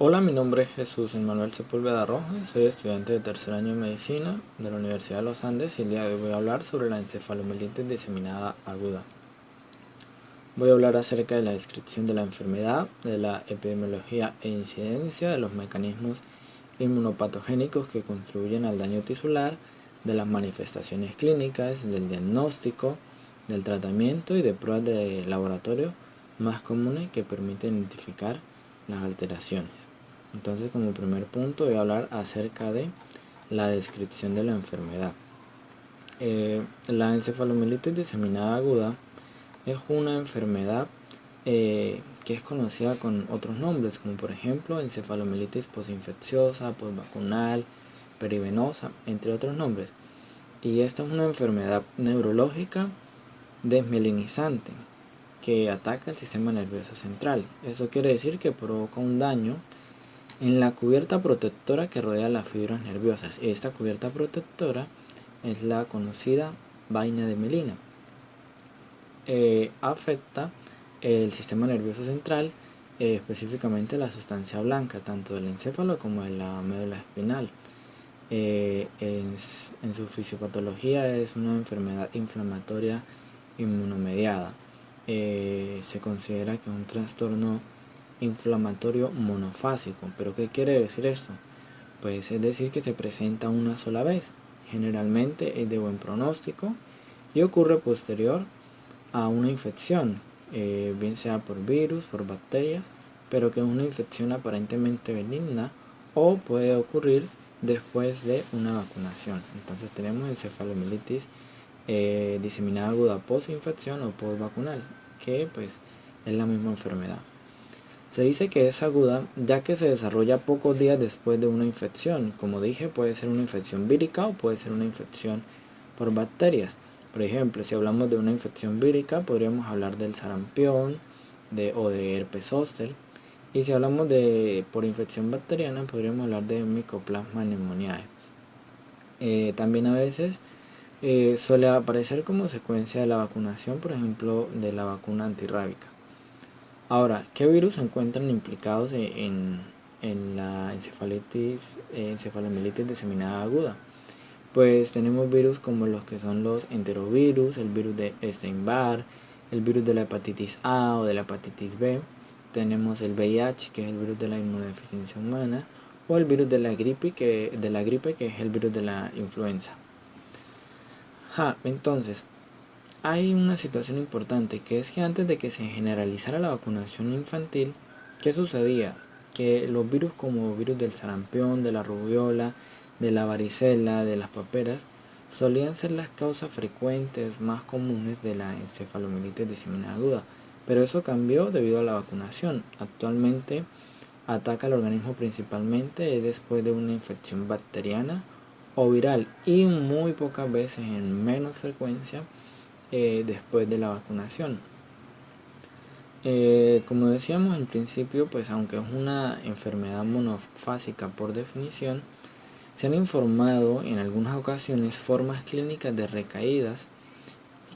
Hola, mi nombre es Jesús Emmanuel Sepúlveda Rojas, soy estudiante de tercer año de Medicina de la Universidad de los Andes y el día de hoy voy a hablar sobre la encefalomielitis diseminada aguda. Voy a hablar acerca de la descripción de la enfermedad, de la epidemiología e incidencia, de los mecanismos inmunopatogénicos que contribuyen al daño tisular, de las manifestaciones clínicas, del diagnóstico, del tratamiento y de pruebas de laboratorio más comunes que permiten identificar las alteraciones. Entonces, como primer punto voy a hablar acerca de la descripción de la enfermedad. La encefalomielitis diseminada aguda es una enfermedad que es conocida con otros nombres, como por ejemplo encefalomielitis posinfecciosa, postvacunal, perivenosa, entre otros nombres. Y esta es una enfermedad neurológica desmielinizante que ataca el sistema nervioso central. Eso quiere decir que provoca un daño en la cubierta protectora que rodea las fibras nerviosas. Esta cubierta protectora es la conocida vaina de mielina. Afecta el sistema nervioso central, específicamente la sustancia blanca, tanto del encéfalo como de la médula espinal. En su fisiopatología es una enfermedad inflamatoria inmunomediada. Se considera que es un trastorno inflamatorio monofásico. ¿Pero qué quiere decir esto? Pues es decir que se presenta una sola vez. Generalmente es de buen pronóstico y ocurre posterior a una infección, bien sea por virus, por bacterias, pero que es una infección aparentemente benigna, o puede ocurrir después de una vacunación. Entonces tenemos encefalomielitis diseminada aguda post-infección o post-vacunal, que pues es la misma enfermedad. Se dice que es aguda ya que se desarrolla pocos días después de una infección. Como dije, puede ser una infección vírica o puede ser una infección por bacterias. Por ejemplo, si hablamos de una infección vírica, podríamos hablar del sarampión o de herpes zóster. Y si hablamos de por infección bacteriana, podríamos hablar de Mycoplasma pneumoniae. También a veces suele aparecer como secuencia de la vacunación, por ejemplo, de la vacuna antirrábica. Ahora, ¿qué virus se encuentran implicados en la encefalomielitis diseminada aguda? Pues tenemos virus como los que son los enterovirus, el virus de Epstein-Barr, el virus de la hepatitis A o de la hepatitis B. Tenemos el VIH, que es el virus de la inmunodeficiencia humana, o el virus de la gripe, que es el virus de la influenza. Entonces, hay una situación importante, que es que antes de que se generalizara la vacunación infantil, ¿qué sucedía? Que los virus como virus del sarampión, de la rubiola, de la varicela, de las paperas, solían ser las causas frecuentes más comunes de la encefalomielitis diseminada aguda, pero eso cambió debido a la vacunación. Actualmente ataca al organismo principalmente después de una infección bacteriana o viral, y muy pocas veces, en menos frecuencia, después de la vacunación. Como decíamos al principio, pues aunque es una enfermedad monofásica por definición, se han informado en algunas ocasiones formas clínicas de recaídas,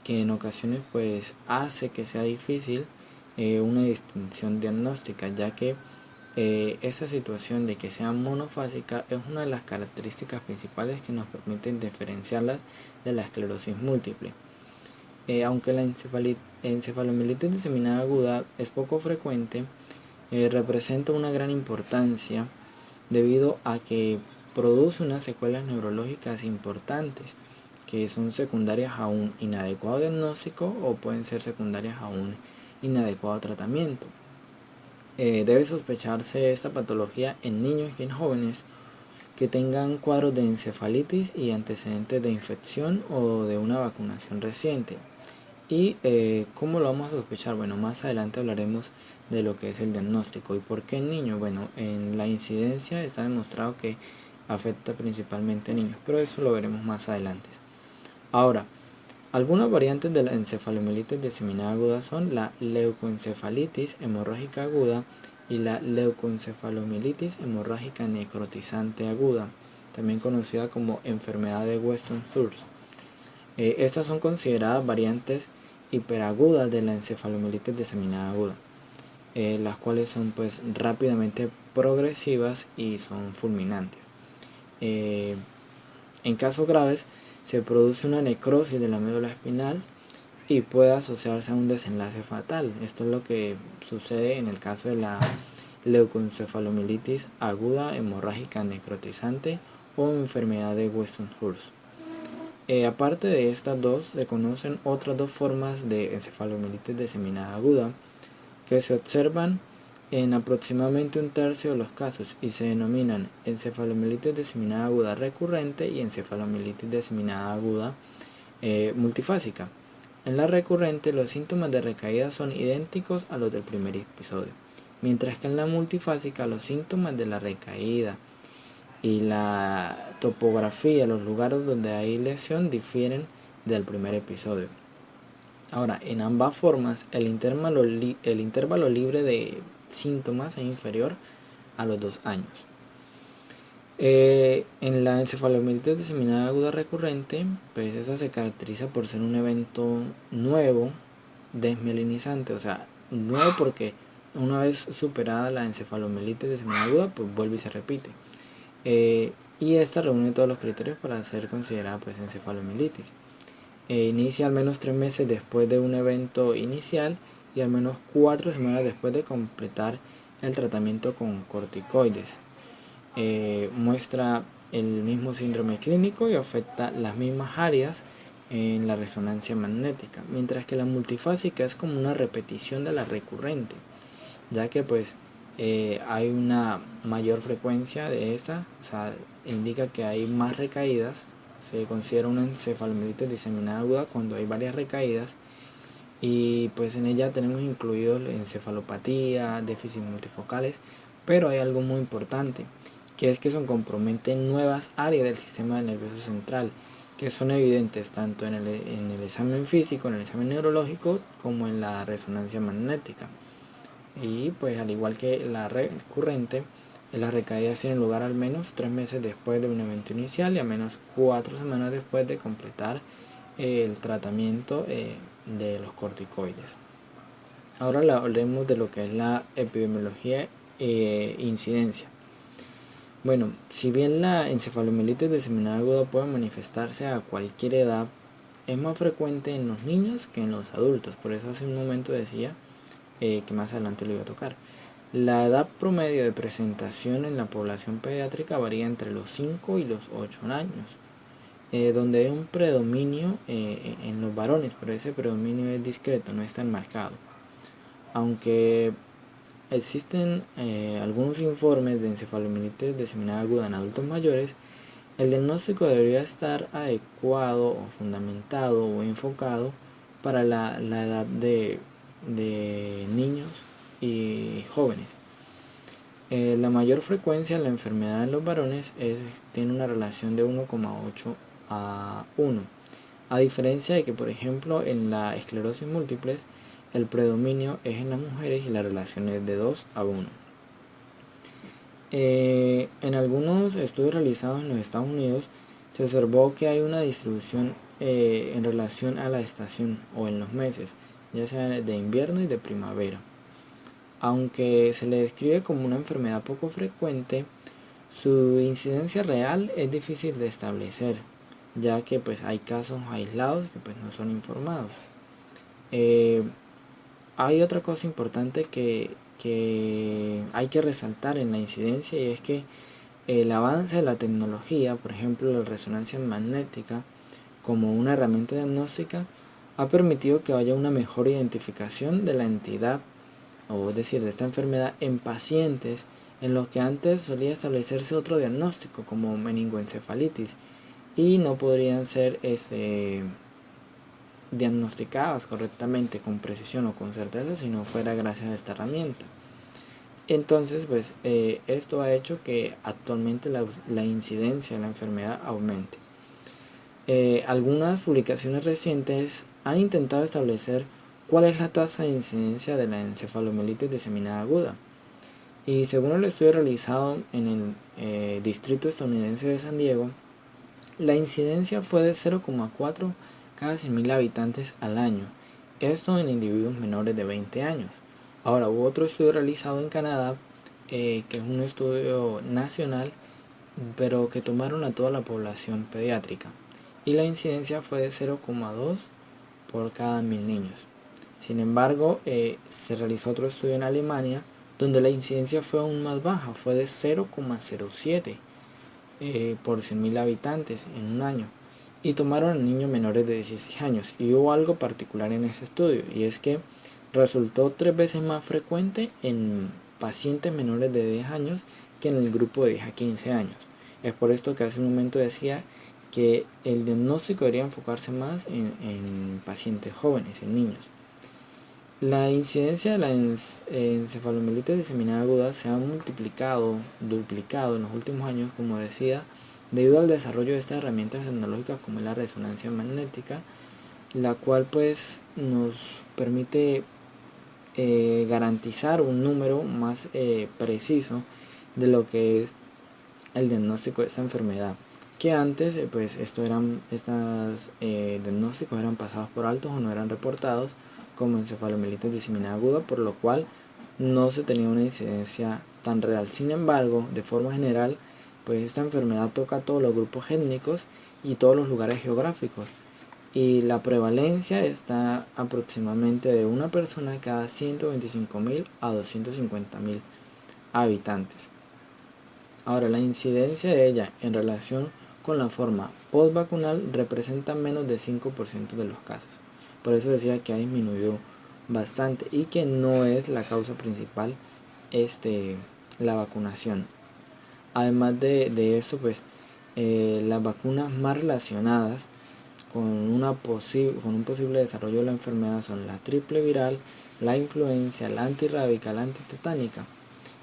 que en ocasiones pues hace que sea difícil una distinción diagnóstica, ya que esta situación de que sea monofásica es una de las características principales que nos permiten diferenciarlas de la esclerosis múltiple. Aunque la encefalomielitis diseminada aguda es poco frecuente, representa una gran importancia debido a que produce unas secuelas neurológicas importantes que son secundarias a un inadecuado diagnóstico o pueden ser secundarias a un inadecuado tratamiento. Debe sospecharse esta patología en niños y en jóvenes que tengan cuadros de encefalitis y antecedentes de infección o de una vacunación reciente. ¿Y cómo lo vamos a sospechar? Bueno, más adelante hablaremos de lo que es el diagnóstico. ¿Y por qué en niños? Bueno, en la incidencia está demostrado que afecta principalmente a niños, pero eso lo veremos más adelante. Ahora, algunas variantes de la encefalomielitis diseminada aguda son la leucoencefalitis hemorrágica aguda y la leucoencefalomielitis hemorrágica necrotizante aguda, también conocida como enfermedad de Weston-Thurst. Estas son consideradas variantes hiperagudas de la encefalomielitis diseminada aguda, las cuales son pues rápidamente progresivas y son fulminantes. En casos graves se produce una necrosis de la médula espinal y puede asociarse a un desenlace fatal. Esto es lo que sucede en el caso de la leucoencefalomielitis aguda hemorrágica necrotizante o enfermedad de Weston-Hurst. Aparte de estas dos, se conocen otras dos formas de encefalomielitis diseminada aguda que se observan en aproximadamente un tercio de los casos y se denominan encefalomielitis diseminada aguda recurrente y encefalomielitis diseminada aguda multifásica. En la recurrente, los síntomas de recaída son idénticos a los del primer episodio, mientras que en la multifásica los síntomas de la recaída y la topografía, los lugares donde hay lesión, difieren del primer episodio. Ahora, en ambas formas, el intervalo libre de síntomas es inferior a los 2 años. En la encefalomielitis diseminada aguda recurrente, pues esa se caracteriza por ser un evento nuevo, desmielinizante, o sea, nuevo porque una vez superada la encefalomielitis diseminada aguda, pues vuelve y se repite. Y esta reúne todos los criterios para ser considerada pues encefalomielitis. Inicia al menos 3 meses después de un evento inicial y al menos 4 semanas después de completar el tratamiento con corticoides. Muestra el mismo síndrome clínico y afecta las mismas áreas en la resonancia magnética, mientras que la multifásica es como una repetición de la recurrente, ya que pues hay una mayor frecuencia de esta, o sea, indica que hay más recaídas. Se considera una encefalomielitis diseminada aguda cuando hay varias recaídas, y pues en ella tenemos incluidos encefalopatía, déficit multifocales, pero hay algo muy importante, que es que se comprometen nuevas áreas del sistema nervioso central, que son evidentes tanto en el examen físico, en el examen neurológico, como en la resonancia magnética. Y pues al igual que la recurrente, las recaídas tienen lugar al menos 3 meses después de un evento inicial y al menos 4 semanas después de completar el tratamiento de los corticoides. Ahora hablemos de lo que es la epidemiología e incidencia. Bueno, si bien la encefalomielitis diseminada aguda puede manifestarse a cualquier edad, es más frecuente en los niños que en los adultos. Por eso hace un momento decía que más adelante lo iba a tocar. La edad promedio de presentación en la población pediátrica varía entre los 5 y los 8 años, donde hay un predominio en los varones, pero ese predominio es discreto, no es tan marcado. Aunque existen algunos informes de encefalomielitis diseminada aguda en adultos mayores, el diagnóstico debería estar adecuado o fundamentado o enfocado para la edad de niños y jóvenes. La mayor frecuencia de la enfermedad en los varones tiene una relación de 1,8 a 1, a diferencia de que, por ejemplo, en la esclerosis múltiple el predominio es en las mujeres y la relación es de 2 a 1. En algunos estudios realizados en los Estados Unidos se observó que hay una distribución en relación a la estación o en los meses, ya sea de invierno y de primavera. Aunque se le describe como una enfermedad poco frecuente, su incidencia real es difícil de establecer, ya que pues hay casos aislados que pues no son informados. Hay otra cosa importante que hay que resaltar en la incidencia, y es que el avance de la tecnología, por ejemplo la resonancia magnética como una herramienta diagnóstica, ha permitido que haya una mejor identificación de la entidad, o es decir, de esta enfermedad en pacientes en los que antes solía establecerse otro diagnóstico como meningoencefalitis y no podrían ser diagnosticadas correctamente con precisión o con certeza si no fuera gracias a esta herramienta. Entonces pues esto ha hecho que actualmente la incidencia de la enfermedad aumente. Algunas publicaciones recientes han intentado establecer cuál es la tasa de incidencia de la encefalomielitis diseminada aguda, y según el estudio realizado en el distrito estadounidense de San Diego, la incidencia fue de 0,4 cada 100.000 habitantes al año, esto en individuos menores de 20 años. Ahora, hubo otro estudio realizado en Canadá que es un estudio nacional, pero que tomaron a toda la población pediátrica. Y la incidencia fue de 0,2 por cada 1000 niños. Sin embargo, se realizó otro estudio en Alemania donde la incidencia fue aún más baja, fue de 0,07 por 100.000 habitantes en un año. Y tomaron a niños menores de 16 años. Y hubo algo particular en ese estudio, y es que resultó 3 veces más frecuente en pacientes menores de 10 años que en el grupo de 10 a 15 años. Es por esto que hace un momento decía que el diagnóstico debería enfocarse más en pacientes jóvenes, en niños. La incidencia de la encefalomielitis diseminada aguda se ha duplicado en los últimos años, como decía, debido al desarrollo de estas herramientas tecnológicas como es la resonancia magnética, la cual pues nos permite garantizar un número más preciso de lo que es el diagnóstico de esta enfermedad, que antes pues estos diagnósticos eran pasados por altos o no eran reportados como encefalomielitis diseminada aguda, por lo cual no se tenía una incidencia tan real. Sin embargo, de forma general, pues esta enfermedad toca a todos los grupos étnicos y todos los lugares geográficos, y la prevalencia está aproximadamente de una persona cada 125.000 a 250.000 habitantes. Ahora, la incidencia de ella en relación con la forma postvacunal representa menos del 5% de los casos. Por eso decía que ha disminuido bastante y que no es la causa principal la vacunación. Además de esto, pues las vacunas más relacionadas con un posible desarrollo de la enfermedad son la triple viral, la influencia, la antirrábica, la antitetánica,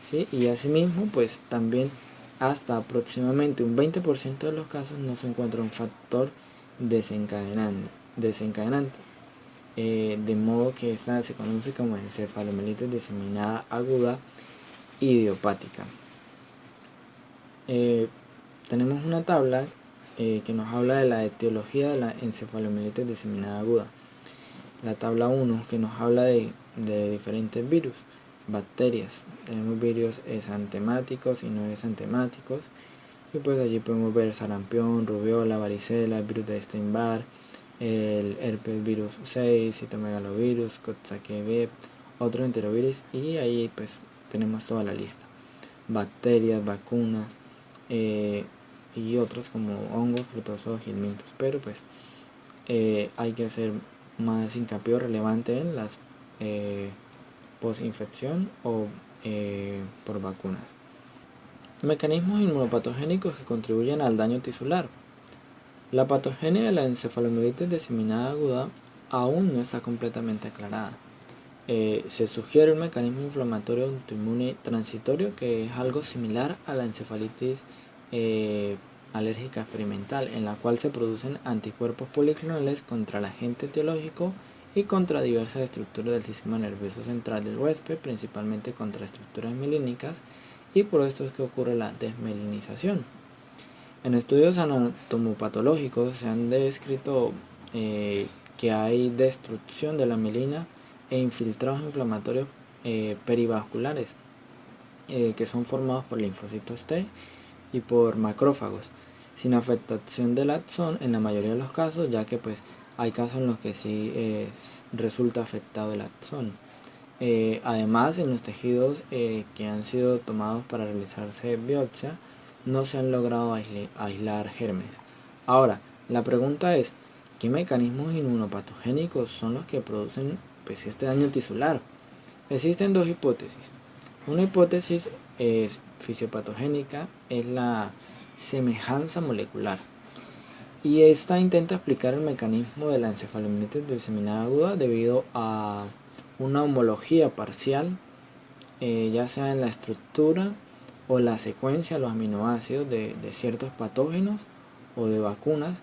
¿sí? Y asimismo, pues también hasta aproximadamente un 20% de los casos no se encuentra un factor desencadenante, de modo que esta se conoce como encefalomielitis diseminada aguda idiopática. Tenemos una tabla que nos habla de la etiología de la encefalomielitis diseminada aguda. La tabla 1 que nos habla de diferentes virus, bacterias. Tenemos virus exantemáticos y no exantemáticos. Y pues allí podemos ver sarampión, rubiola, varicela, el virus de Epstein-Barr, el herpes virus 6, citomegalovirus, Coxsackie-BF, otros enterovirus, y ahí pues tenemos toda la lista. Bacterias, vacunas y otros como hongos, protozoos, gilmintos, pero pues hay que hacer más hincapié relevante en las posinfección o por vacunas. Mecanismos inmunopatogénicos que contribuyen al daño tisular. La patogenia de la encefalomielitis diseminada aguda aún no está completamente aclarada. Se sugiere un mecanismo inflamatorio autoinmune transitorio que es algo similar a la encefalitis alérgica experimental, en la cual se producen anticuerpos policlonales contra el agente etiológico y contra diversas estructuras del sistema nervioso central del huésped, principalmente contra estructuras mielínicas, y por esto es que ocurre la desmielinización. En estudios anatomopatológicos se han descrito que hay destrucción de la mielina e infiltrados inflamatorios perivasculares que son formados por linfocitos T y por macrófagos, sin afectación del axón en la mayoría de los casos, ya que pues hay casos en los que sí resulta afectado el axón. Además, en los tejidos que han sido tomados para realizarse biopsia, no se han logrado aislar gérmenes. Ahora, la pregunta es, ¿qué mecanismos inmunopatogénicos son los que producen pues, este daño tisular? Existen dos hipótesis. Una hipótesis fisiopatogénica es la semejanza molecular, y esta intenta explicar el mecanismo de la encefalomielitis diseminada aguda debido a una homología parcial, ya sea en la estructura o la secuencia de los aminoácidos de ciertos patógenos o de vacunas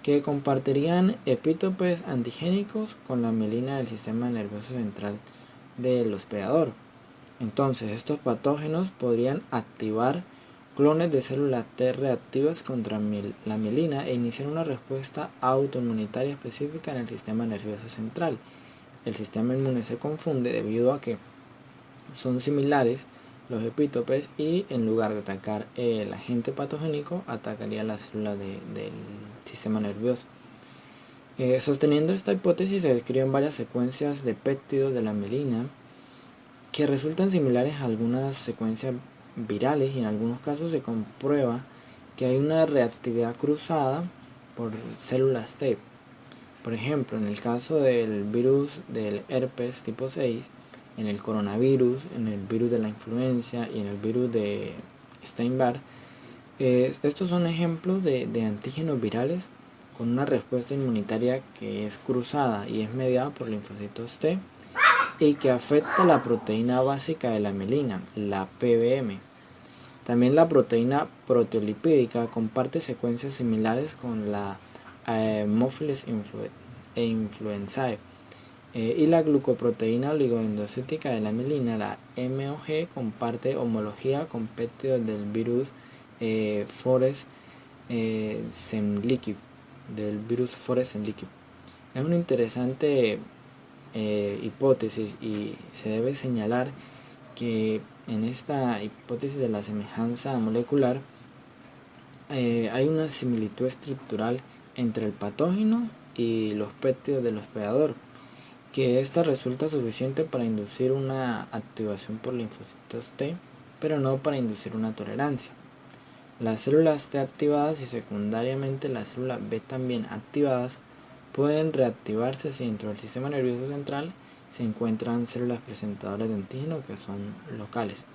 que compartirían epítopes antigénicos con la mielina del sistema nervioso central del hospedador. Entonces, estos patógenos podrían activar clones de células T reactivas contra la mielina e iniciar una respuesta autoinmunitaria específica en el sistema nervioso central. El sistema inmune se confunde debido a que son similares, los epítopes, y en lugar de atacar el agente patogénico, atacaría la célula del sistema nervioso. Sosteniendo esta hipótesis, se describen varias secuencias de péptidos de la mielina que resultan similares a algunas secuencias virales, y en algunos casos se comprueba que hay una reactividad cruzada por células T. Por ejemplo, en el caso del virus del herpes tipo 6, en el coronavirus, en el virus de la influenza y en el virus de Steinbar, estos son ejemplos de antígenos virales con una respuesta inmunitaria que es cruzada y es mediada por linfocitos T y que afecta la proteína básica de la mielina, la PBM. También la proteína proteolipídica comparte secuencias similares con la Haemophilus influenzae, y la glucoproteína oligoendosítica de la mielina, la MOG, comparte homología con péptidos del virus Forest Semliquiv, Es una interesante hipótesis, y se debe señalar que en esta hipótesis de la semejanza molecular hay una similitud estructural entre el patógeno y los péptidos del hospedador, que esta resulta suficiente para inducir una activación por linfocitos T, pero no para inducir una tolerancia. Las células T activadas y secundariamente las células B también activadas pueden reactivarse si dentro del sistema nervioso central se encuentran células presentadoras de antígeno que son locales.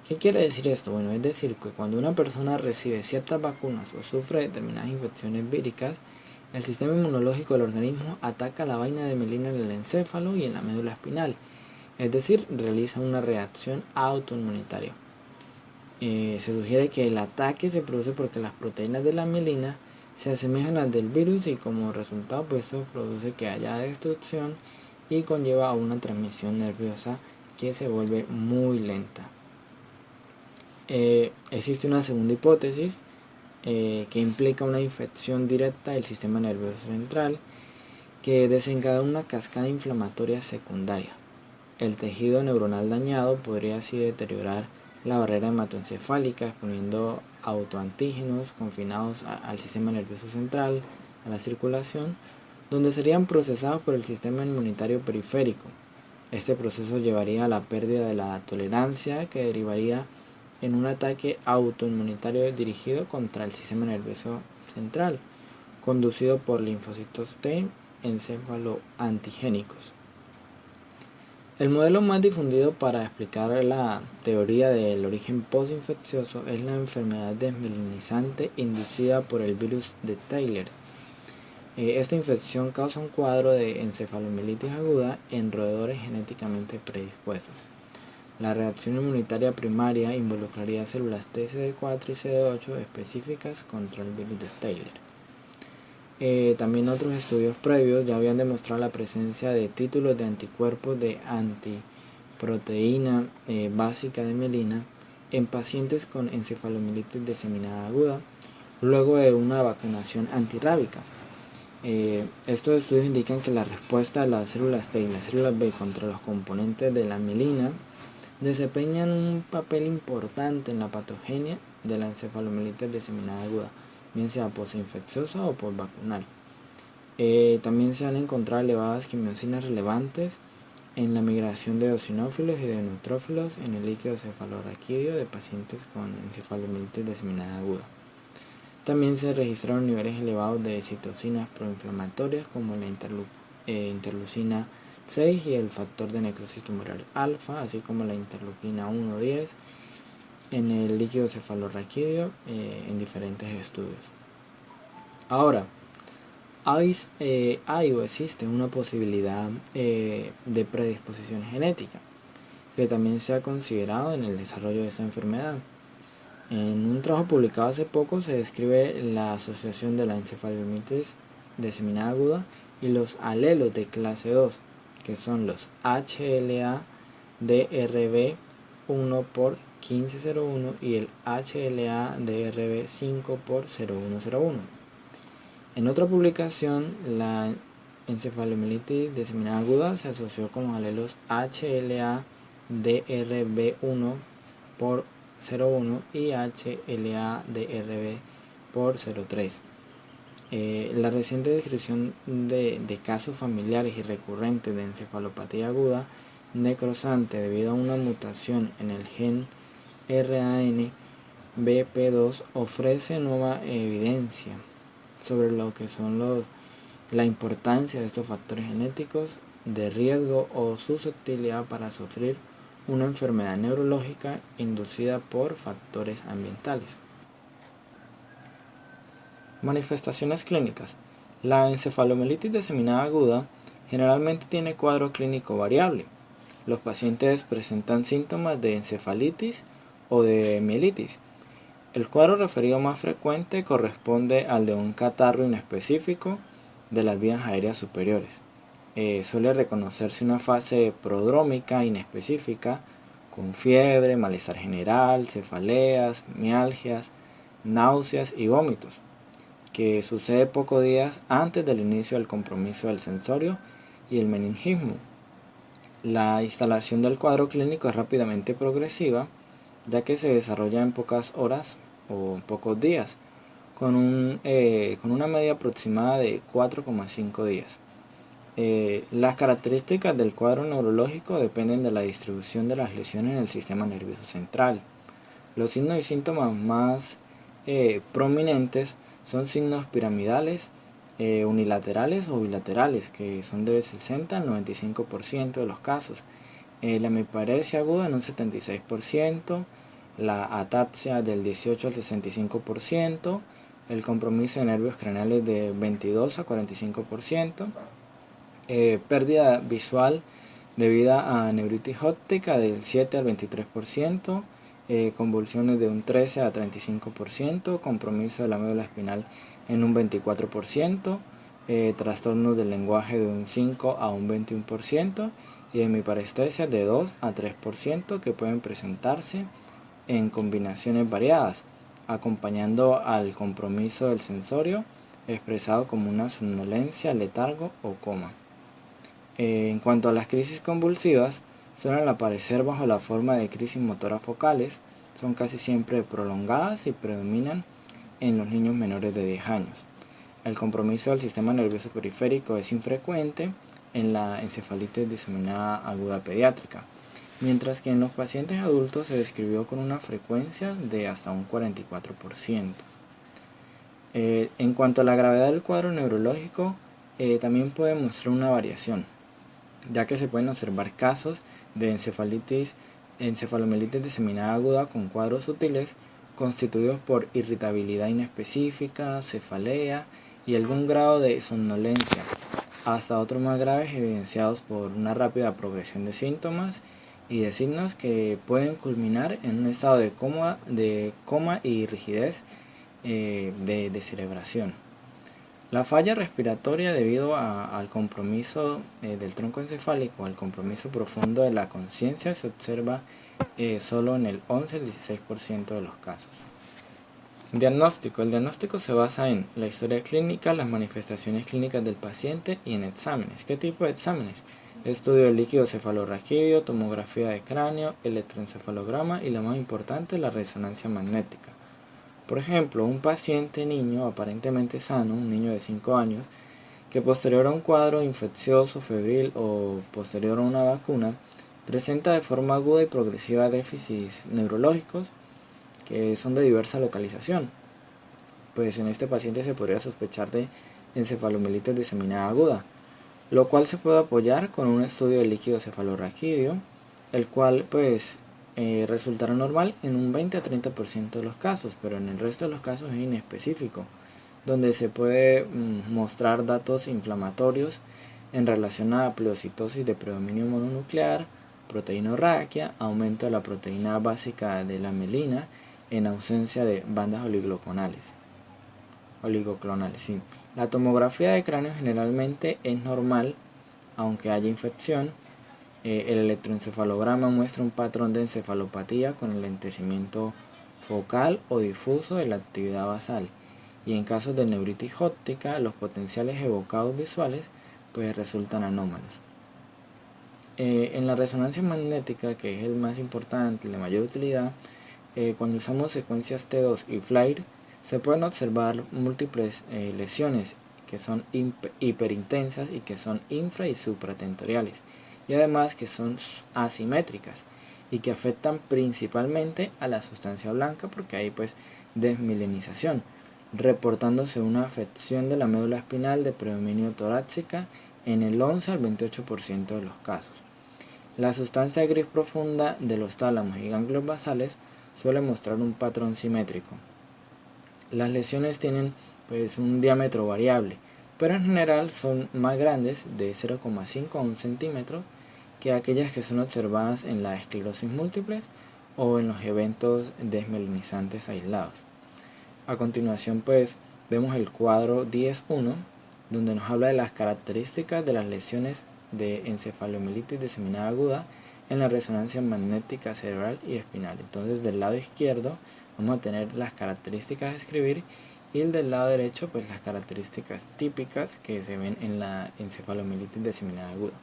¿Qué quiere decir esto? Bueno, es decir que cuando una persona recibe ciertas vacunas o sufre determinadas infecciones víricas, el sistema inmunológico del organismo ataca la vaina de mielina en el encéfalo y en la médula espinal, es decir, realiza una reacción autoinmunitaria. Se sugiere que el ataque se produce porque las proteínas de la mielina se asemejan a las del virus, y como resultado pues esto produce que haya destrucción y conlleva a una transmisión nerviosa que se vuelve muy lenta. Existe una segunda hipótesis que implica una infección directa del sistema nervioso central que desencadena una cascada inflamatoria secundaria. El tejido neuronal dañado podría así deteriorar la barrera hematoencefálica, exponiendo autoantígenos confinados al sistema nervioso central, a la circulación, donde serían procesados por el sistema inmunitario periférico. Este proceso llevaría a la pérdida de la tolerancia, que derivaría en un ataque autoinmunitario dirigido contra el sistema nervioso central, conducido por linfocitos T encefaloantigénicos. El modelo más difundido para explicar la teoría del origen postinfeccioso es la enfermedad desmielinizante inducida por el virus de Tyler. Esta infección causa un cuadro de encefalomielitis aguda en roedores genéticamente predispuestos. La reacción inmunitaria primaria involucraría células T CD4 y CD8 específicas contra el virus de Tyler. También otros estudios previos ya habían demostrado la presencia de títulos de anticuerpos de antiproteína básica de mielina en pacientes con encefalomielitis diseminada aguda luego de una vacunación antirrábica. Estos estudios indican que la respuesta de las células T y las células B contra los componentes de la mielina desempeñan un papel importante en la patogenia de la encefalomielitis diseminada aguda, bien sea postinfecciosa o postvacunal. También se han encontrado elevadas quimiosinas relevantes en la migración de eosinófilos y de neutrófilos en el líquido cefalorraquídeo de pacientes con encefalomielitis diseminada aguda. También se registraron niveles elevados de citocinas proinflamatorias como la interleucina 6 y el factor de necrosis tumoral alfa, así como la interleucina 1-10 en el líquido cefalorraquídeo en diferentes estudios. Ahora, hay o existe una posibilidad de predisposición genética que también se ha considerado en el desarrollo de esta enfermedad. En un trabajo publicado hace poco se describe la asociación de la encefalomielitis diseminada aguda y los alelos de clase 2, que son los HLA-DRB1 por 1501 y el HLA-DRB5 por 0101. En otra publicación, la encefalomielitis diseminada aguda se asoció con los alelos HLA-DRB1 por 0,1 y HLA-DRB por 0,3. La reciente descripción de casos familiares y recurrentes de encefalopatía aguda necrosante debido a una mutación en el gen RAN BP2 ofrece nueva evidencia sobre lo que son la importancia de estos factores genéticos de riesgo o susceptibilidad para sufrir una enfermedad neurológica inducida por factores ambientales. Manifestaciones clínicas. La encefalomielitis diseminada aguda generalmente tiene cuadro clínico variable. Los pacientes presentan síntomas de encefalitis o de mielitis. El cuadro referido más frecuente corresponde al de un catarro inespecífico de las vías aéreas superiores. Suele reconocerse una fase prodrómica inespecífica con fiebre, malestar general, cefaleas, mialgias, náuseas y vómitos, que sucede pocos días antes del inicio del compromiso del sensorio y el meningismo. La instalación del cuadro clínico es rápidamente progresiva, ya que se desarrolla en pocas horas o pocos días, con una media aproximada de 4,5 días. Las características del cuadro neurológico dependen de la distribución de las lesiones en el sistema nervioso central. Los signos y síntomas más prominentes son signos piramidales, unilaterales o bilaterales, que son del 60 al 95% de los casos. La hemiparesia aguda en un 76%, la ataxia del 18 al 65%, el compromiso de nervios craneales de 22 a 45%, pérdida visual debida a neuritis óptica del 7 al 23%, convulsiones de un 13 a 35%, compromiso de la médula espinal en un 24%, trastornos del lenguaje de un 5 a un 21% y hemiparestesia de 2 a 3% que pueden presentarse en combinaciones variadas, acompañando al compromiso del sensorio expresado como una somnolencia, letargo o coma. En cuanto a las crisis convulsivas, suelen aparecer bajo la forma de crisis motoras focales, son casi siempre prolongadas y predominan en los niños menores de 10 años. El compromiso del sistema nervioso periférico es infrecuente en la encefalitis diseminada aguda pediátrica, mientras que en los pacientes adultos se describió con una frecuencia de hasta un 44%. En cuanto a la gravedad del cuadro neurológico, también puede mostrar una variación, ya que se pueden observar casos de encefalomielitis diseminada aguda con cuadros sutiles constituidos por irritabilidad inespecífica, cefalea y algún grado de somnolencia, hasta otros más graves evidenciados por una rápida progresión de síntomas y de signos que pueden culminar en un estado de coma y rigidez de descerebración. La falla respiratoria debido al compromiso del tronco encefálico, al compromiso profundo de la conciencia, se observa solo en el 11 al 16% de los casos. Diagnóstico. El diagnóstico se basa en la historia clínica, las manifestaciones clínicas del paciente y en exámenes. ¿Qué tipo de exámenes? Estudio del líquido cefalorraquídeo, tomografía de cráneo, electroencefalograma y la más importante, la resonancia magnética. Por ejemplo, un paciente niño aparentemente sano, un niño de 5 años, que posterior a un cuadro infeccioso, febril o posterior a una vacuna, presenta de forma aguda y progresiva déficits neurológicos que son de diversa localización. Pues en este paciente se podría sospechar de encefalomielitis diseminada aguda, lo cual se puede apoyar con un estudio de líquido cefalorraquídeo, el cual resultará normal en un 20 a 30% de los casos, pero en el resto de los casos es inespecífico, donde se puede mostrar datos inflamatorios en relación a pleocitosis de predominio mononuclear, proteinorraquia, aumento de la proteína básica de la mielina en ausencia de bandas oligoclonales. Sí. La tomografía de cráneo generalmente es normal, aunque haya infección. El electroencefalograma muestra un patrón de encefalopatía con enlentecimiento focal o difuso de la actividad basal, y en casos de neuritis óptica los potenciales evocados visuales resultan anómalos. En la resonancia magnética, que es el más importante, el de mayor utilidad, cuando usamos secuencias T2 y FLIRE, se pueden observar múltiples lesiones que son hiperintensas y que son infra y supratentoriales, y además que son asimétricas y que afectan principalmente a la sustancia blanca porque hay pues desmielinización, reportándose una afección de la médula espinal de predominio torácica en el 11 al 28% de los casos. La sustancia gris profunda de los tálamos y ganglios basales suele mostrar un patrón simétrico. Las lesiones tienen pues un diámetro variable, pero en general son más grandes, de 0,5 a 1 centímetro, que aquellas que son observadas en la esclerosis múltiples o en los eventos desmelinizantes aislados. A continuación pues vemos el cuadro 10.1, donde nos habla de las características de las lesiones de encefalomielitis diseminada aguda en la resonancia magnética cerebral y espinal. Entonces del lado izquierdo vamos a tener las características a escribir y del lado derecho pues las características típicas que se ven en la encefalomielitis diseminada aguda.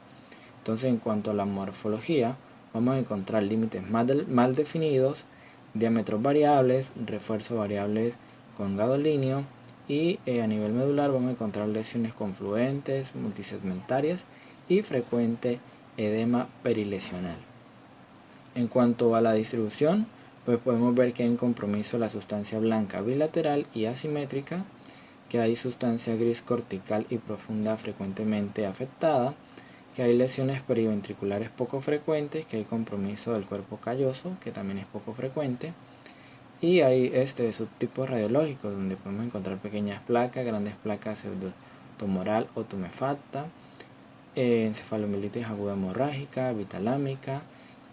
Entonces en cuanto a la morfología vamos a encontrar límites mal definidos, diámetros variables, refuerzos variables con gadolinio y a nivel medular vamos a encontrar lesiones confluentes, multisegmentarias y frecuente edema perilesional. En cuanto a la distribución, pues podemos ver que hay un compromiso de la sustancia blanca bilateral y asimétrica, que hay sustancia gris cortical y profunda frecuentemente afectada, que hay lesiones periventriculares poco frecuentes, que hay compromiso del cuerpo calloso, que también es poco frecuente, y hay subtipos radiológicos donde podemos encontrar pequeñas placas, grandes placas pseudotumoral o tumefacta, encefalomielitis aguda hemorrágica, bitalámica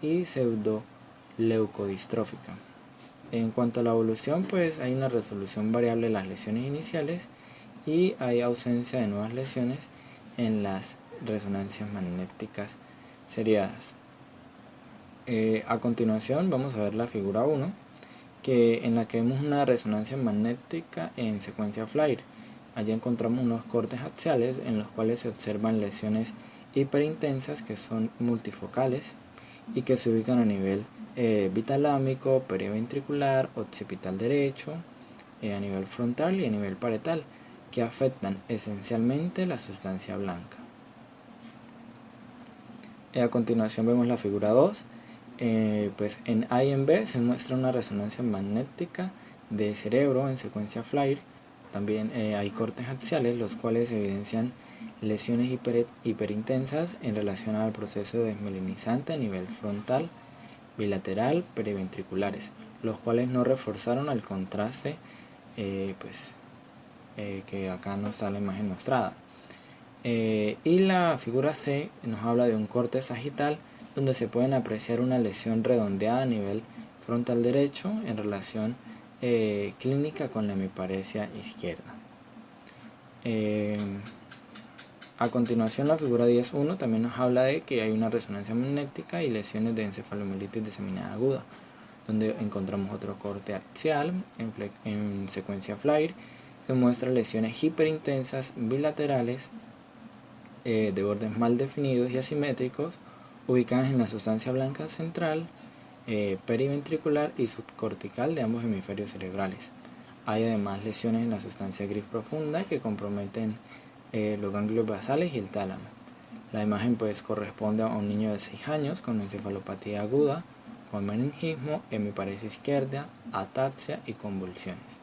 y pseudoleucodistrófica. En cuanto a la evolución, pues hay una resolución variable de las lesiones iniciales y hay ausencia de nuevas lesiones en las resonancias magnéticas seriadas. A continuación vamos a ver la figura 1, en la que vemos una resonancia magnética en secuencia FLIRE. Allí encontramos unos cortes axiales en los cuales se observan lesiones hiperintensas que son multifocales y que se ubican a nivel bitalámico, periventricular, occipital derecho, a nivel frontal y a nivel parietal, que afectan esencialmente la sustancia blanca. A continuación vemos la figura 2. Pues en A y en B se muestra una resonancia magnética de cerebro en secuencia FLIRE. También hay cortes axiales, los cuales evidencian lesiones hiperintensas en relación al proceso desmelinizante a nivel frontal, bilateral, periventriculares, los cuales no reforzaron al contraste que acá no está la imagen mostrada. Y la figura C nos habla de un corte sagital donde se pueden apreciar una lesión redondeada a nivel frontal derecho en relación clínica con la hemiparesia izquierda. A continuación la figura 10.1 también nos habla de que hay una resonancia magnética y lesiones de encefalomielitis diseminada aguda, donde encontramos otro corte axial en secuencia FLIRE que muestra lesiones hiperintensas bilaterales de bordes mal definidos y asimétricos ubicadas en la sustancia blanca central, periventricular y subcortical de ambos hemisferios cerebrales. Hay además lesiones en la sustancia gris profunda que comprometen los ganglios basales y el tálamo. La imagen pues corresponde a un niño de 6 años con encefalopatía aguda, con meningismo, hemiparesia izquierda, ataxia y convulsiones.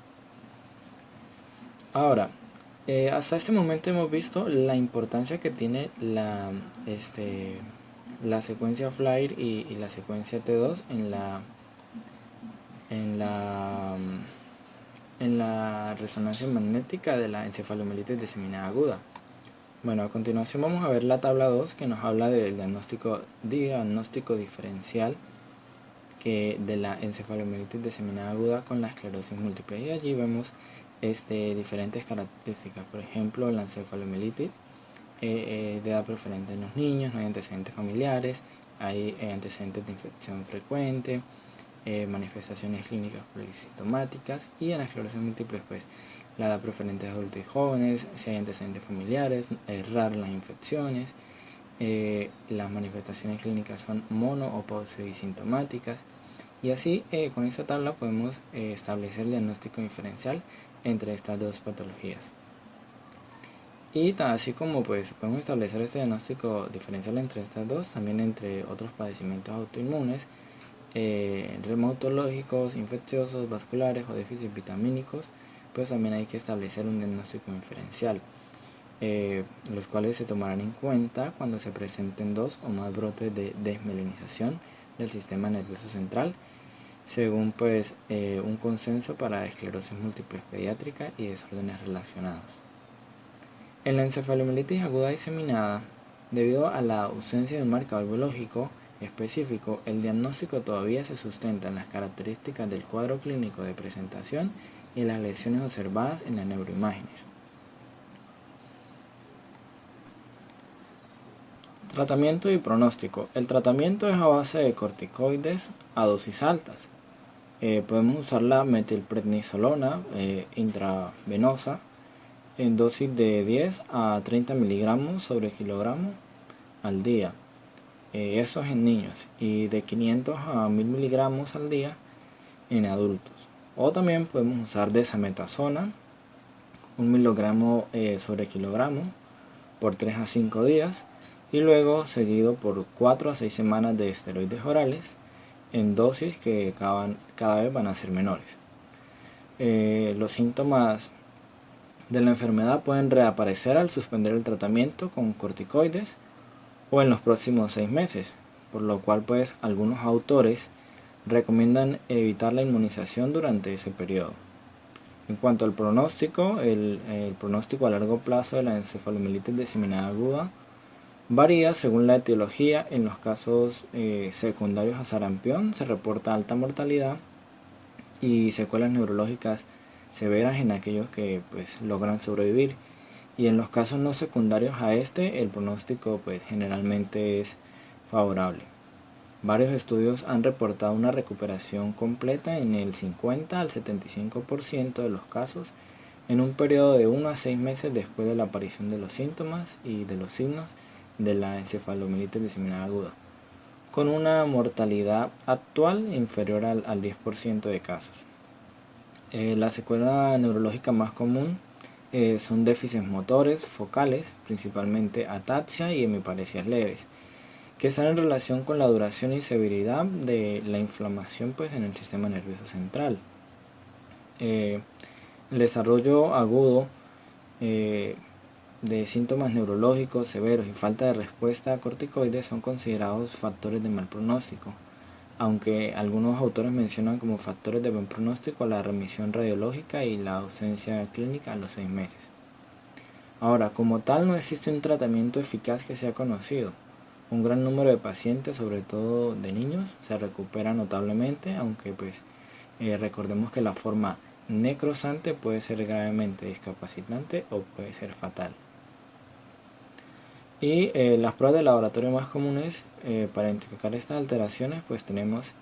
Ahora, hasta este momento hemos visto la importancia que tiene la secuencia FLIRE y la secuencia T2 en la resonancia magnética de la encefalomielitis diseminada aguda. Bueno, a continuación vamos a ver la tabla 2 que nos habla del diagnóstico diferencial de la encefalomielitis diseminada aguda con la esclerosis múltiple, y allí vemos diferentes características. Por ejemplo, la encefalomielitis de edad preferente en los niños, no hay antecedentes familiares, hay antecedentes de infección frecuente, manifestaciones clínicas polisintomáticas, y en la esclerosis múltiple pues la edad preferente de adultos y jóvenes, si hay antecedentes familiares, es raro las infecciones, las manifestaciones clínicas son mono o pausisintomáticas. Y así con esta tabla podemos establecer el diagnóstico diferencial entre estas dos patologías. Y así como pues podemos establecer este diagnóstico diferencial entre estas dos, también entre otros padecimientos autoinmunes, reumatológicos, infecciosos, vasculares o déficits vitamínicos, pues también hay que establecer un diagnóstico diferencial, los cuales se tomarán en cuenta cuando se presenten dos o más brotes de desmelinización del sistema nervioso central, según pues un consenso para esclerosis múltiple pediátrica y desórdenes relacionados. En la encefalomielitis aguda diseminada, debido a la ausencia de un marcador biológico específico, el diagnóstico todavía se sustenta en las características del cuadro clínico de presentación y las lesiones observadas en las neuroimágenes. Tratamiento y pronóstico. El tratamiento es a base de corticoides a dosis altas. Podemos usar la metilprednisolona intravenosa en dosis de 10 a 30 miligramos sobre kilogramo al día. Eso es en niños, y de 500 a 1000 miligramos al día en adultos. O también podemos usar desametasona, 1 miligramo sobre kilogramo por 3 a 5 días, y luego seguido por 4 a 6 semanas de esteroides orales en dosis que cada vez van a ser menores. Los síntomas de la enfermedad pueden reaparecer al suspender el tratamiento con corticoides o en los próximos 6 meses, por lo cual pues algunos autores recomiendan evitar la inmunización durante ese periodo. En cuanto al pronóstico, el pronóstico a largo plazo de la encefalomielitis diseminada aguda varía según la etiología. En los casos secundarios a sarampión se reporta alta mortalidad y secuelas neurológicas severas en aquellos que pues logran sobrevivir, y en los casos no secundarios a este el pronóstico pues generalmente es favorable. Varios estudios han reportado una recuperación completa en el 50 al 75% de los casos en un periodo de 1 a 6 meses después de la aparición de los síntomas y de los signos de la encefalomielitis diseminada aguda, con una mortalidad actual inferior al 10% de casos. La secuela neurológica más común son déficits motores focales, principalmente ataxia y hemiparesias leves, que están en relación con la duración y severidad de la inflamación pues, en el sistema nervioso central. El desarrollo agudo de síntomas neurológicos severos y falta de respuesta a corticoides son considerados factores de mal pronóstico, aunque algunos autores mencionan como factores de buen pronóstico la remisión radiológica y la ausencia clínica a los 6 meses. Ahora, como tal, no existe un tratamiento eficaz que sea conocido. Un gran número de pacientes, sobre todo de niños, se recupera notablemente, aunque pues recordemos que la forma necrosante puede ser gravemente discapacitante o puede ser fatal. Y las pruebas de laboratorio más comunes para identificar estas alteraciones, pues tenemos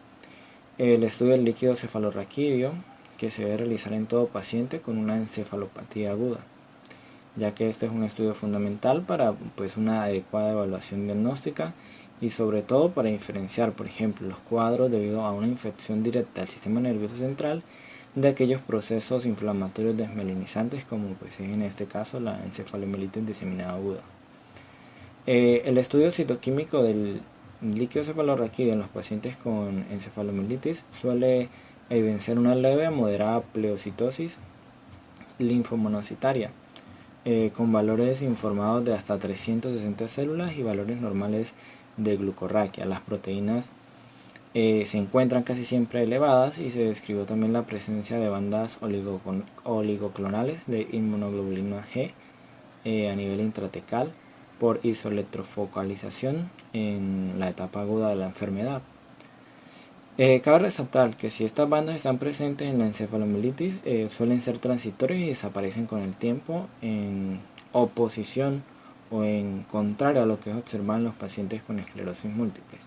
el estudio del líquido cefalorraquídeo, que se debe realizar en todo paciente con una encefalopatía aguda, ya que este es un estudio fundamental para pues, una adecuada evaluación diagnóstica y sobre todo para diferenciar, por ejemplo, los cuadros debido a una infección directa al sistema nervioso central de aquellos procesos inflamatorios desmelinizantes como pues, es en este caso la encefalomielitis diseminada aguda. El estudio citoquímico del líquido cefalorraquídeo en los pacientes con encefalomielitis suele evidenciar una leve a moderada pleocitosis linfomonocitaria, con valores informados de hasta 360 células y valores normales de glucorraquia. Las proteínas se encuentran casi siempre elevadas y se describió también la presencia de bandas oligoclonales de inmunoglobulina G a nivel intratecal por isoelectrofocalización en la etapa aguda de la enfermedad. Cabe resaltar que si estas bandas están presentes en la encefalomielitis, suelen ser transitorias y desaparecen con el tiempo, en oposición o en contrario a lo que es observado en los pacientes con esclerosis múltiple.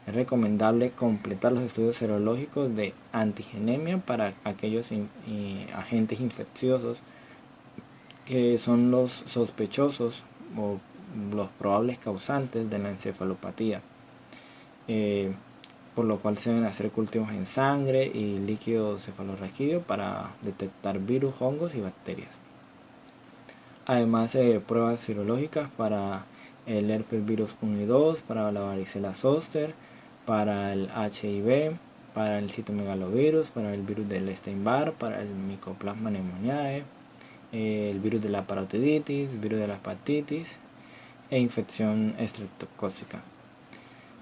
Es recomendable completar los estudios serológicos de antigenemia para aquellos agentes infecciosos que son los sospechosos o los probables causantes de la encefalopatía, por lo cual se deben hacer cultivos en sangre y líquido cefalorraquídeo para detectar virus, hongos y bacterias. Además, pruebas serológicas para el herpes virus 1 y 2, para la varicela zoster, para el HIV, para el citomegalovirus, para el virus del Epstein-Barr, para el Mycoplasma pneumoniae, el virus de la parotiditis, virus de la hepatitis e infección estreptocócica.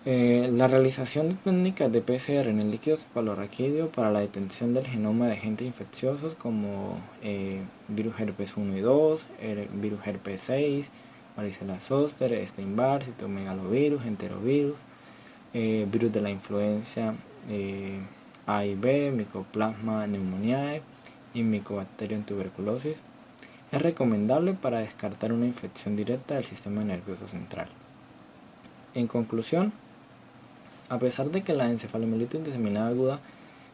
La realización de técnicas de PCR en el líquido cefalorraquídeo para la detección del genoma de agentes infecciosos como virus herpes 1 y 2, virus herpes 6, varicela zoster, Epstein-Barr, citomegalovirus, enterovirus, virus de la influenza A y B, Mycoplasma pneumoniae y Mycobacterium tuberculosis. Es recomendable para descartar una infección directa del sistema nervioso central. En conclusión, a pesar de que la encefalomielitis diseminada aguda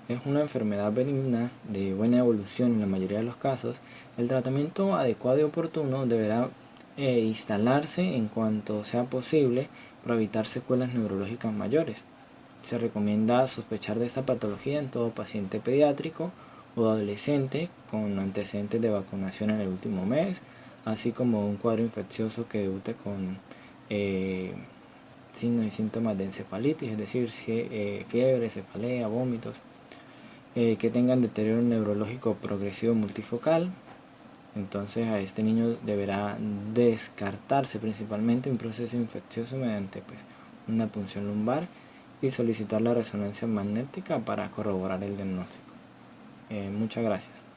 es una enfermedad benigna de buena evolución en la mayoría de los casos, el tratamiento adecuado y oportuno deberá instalarse en cuanto sea posible para evitar secuelas neurológicas mayores. Se recomienda sospechar de esta patología en todo paciente pediátrico o adolescente con antecedentes de vacunación en el último mes, así como un cuadro infeccioso que debute con signos y síntomas de encefalitis, es decir, fiebre, cefalea, vómitos, que tengan deterioro neurológico progresivo multifocal. Entonces a este niño deberá descartarse principalmente un proceso infeccioso mediante una punción lumbar y solicitar la resonancia magnética para corroborar el diagnóstico. Muchas gracias.